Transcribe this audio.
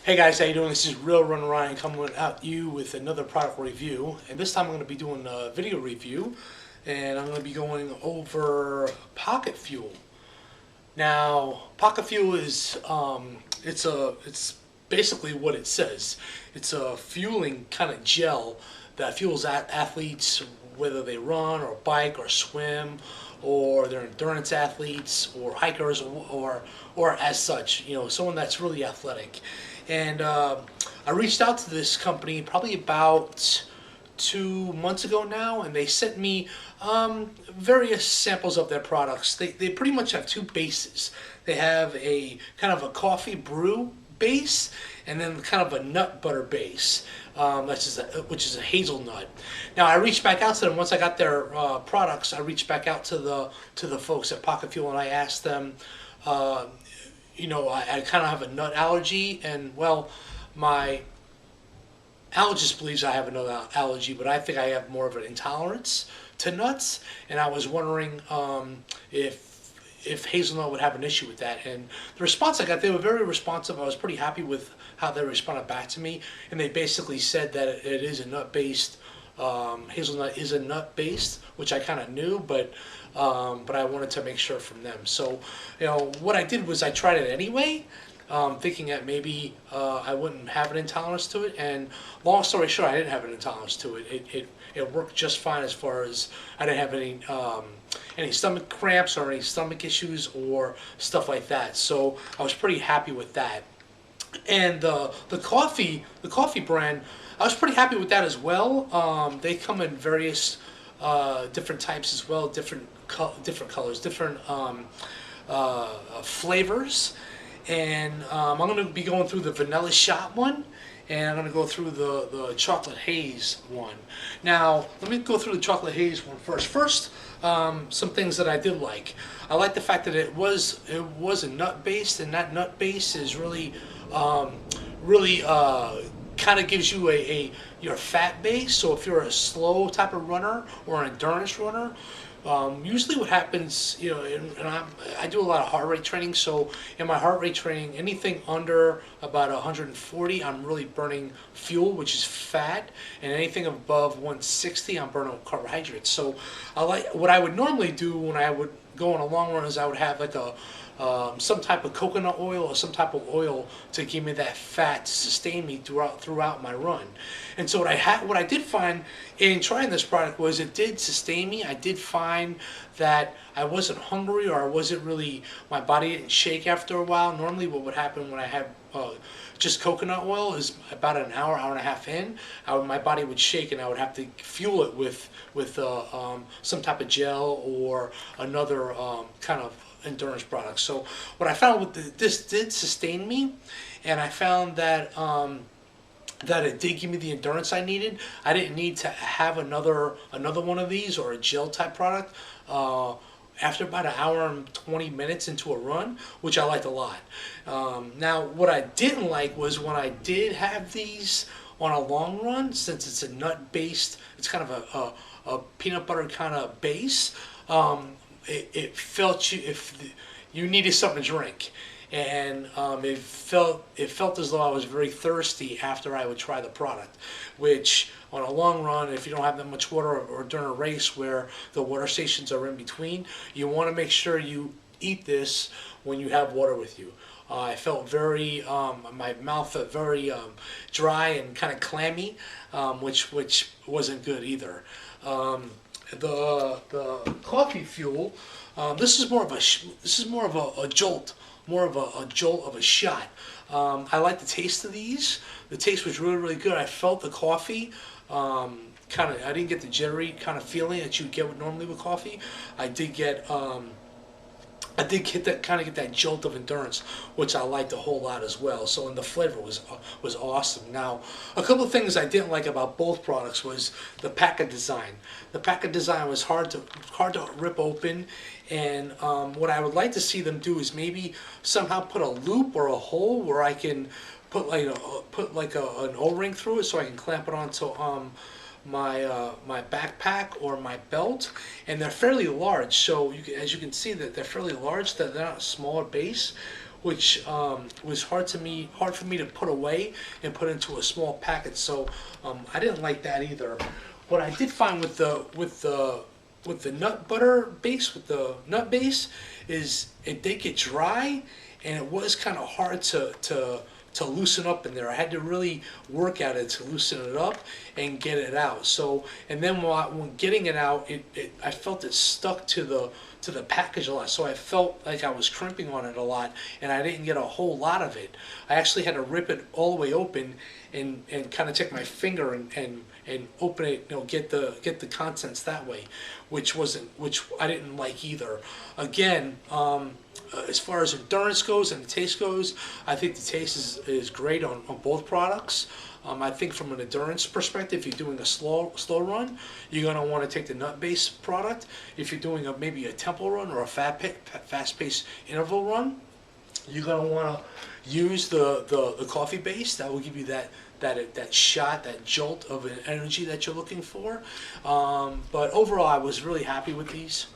Hey guys, how you doing? This is Real Run Ryan coming at you with another product review, and this time I'm going to be doing a video review, and I'm going to be going over Pocket Fuel. Now, Pocket Fuel is it's basically what it says. It's a fueling kind of gel that fuels athletes, whether they run or bike or swim, or they're endurance athletes or hikers or as such, someone that's really athletic. And I reached out to this company probably about 2 months ago now, and they sent me various samples of their products. They pretty much have two bases. They have a kind of a coffee brew base, and then kind of a nut butter base, which is a hazelnut. Now I reached back out to them once I got their products. I reached back out to the folks at Pocket Fuel, and I asked them. I kind of have a nut allergy, and well, my allergist believes I have a nut allergy, but I think I have more of an intolerance to nuts, and I was wondering if hazelnut would have an issue with that. And the response I got, they were very responsive. I was pretty happy with how they responded back to me, and they basically said that it is a nut-based hazelnut is a nut based, which I kind of knew, but I wanted to make sure from them. So, what I did was I tried it anyway, thinking that maybe I wouldn't have an intolerance to it. And long story short, I didn't have an intolerance to it. It worked just fine as far as I didn't have any stomach cramps or any stomach issues or stuff like that. So I was pretty happy with that. And the coffee brand, I was pretty happy with that as well. They come in various different types as well, different colors, different flavors. And I'm going to be going through the vanilla shot one, and I'm going to go through the chocolate haze one. Now, let me go through the chocolate haze one first. First, some things that I did like. I like the fact that it was a nut based, and that nut base is really kind of gives you your fat base. So if you're a slow type of runner or an endurance runner, usually what happens, and I do a lot of heart rate training. So in my heart rate training, anything under about 140, I'm really burning fuel, which is fat, and anything above 160, I'm burning carbohydrates. So what I would normally do when I would go on a long run is I would have like some type of coconut oil or some type of oil to give me that fat to sustain me throughout my run. And so what I did find in trying this product was it did sustain me. I did find that I wasn't hungry, or I wasn't really, my body didn't shake after a while. Normally what would happen when I had just coconut oil is about an hour and a half in, my body would shake, and I would have to fuel it with some type of gel or another kind of endurance product. So what I found with this did sustain me, and I found that that it did give me the endurance I needed. I didn't need to have another one of these or a gel type product after about an hour and 20 minutes into a run, which I liked a lot. Now, what I didn't like was when I did have these on a long run, since it's a nut based, it's kind of a peanut butter kind of base. It felt if you needed something to drink, and it felt as though I was very thirsty after I would try the product. Which on a long run, if you don't have that much water, or during a race where the water stations are in between, you want to make sure you eat this when you have water with you. I felt my mouth felt very dry and kind of clammy, which wasn't good either. The coffee fuel. This is more of a jolt, more of a jolt of a shot. I like the taste of these. The taste was really good. I felt the coffee. I didn't get the jittery kind of feeling that you get normally with coffee. I did get that jolt of endurance, which I liked a whole lot as well. So, and the flavor was awesome. Now, a couple of things I didn't like about both products was the packet design. The packet design was hard to rip open, and what I would like to see them do is maybe somehow put a loop or a hole where I can put an O-ring through it, so I can clamp it onto my backpack or my belt. And they're fairly large, so as you can see that they're fairly large, that they're not a smaller base, which was hard for me to put away and put into a small packet. So I didn't like that either. What I did find with the nut butter base, with the nut base, is it did get dry, and it was kind of hard to loosen up in there. I had to really work at it to loosen it up and get it out. So, and then when getting it out, I felt it stuck to the package a lot. So I felt like I was crimping on it a lot, and I didn't get a whole lot of it. I actually had to rip it all the way open and kind of take my finger and open it, get the contents that way, which I didn't like either. Again, as far as endurance goes and the taste goes, I think the taste is great on both products. I think from an endurance perspective, if you're doing a slow run, you're going to want to take the nut-based product. If you're doing maybe a tempo run or a fast-paced interval run, you're going to want to use the coffee base. That will give you that shot, that jolt of energy that you're looking for. But overall, I was really happy with these.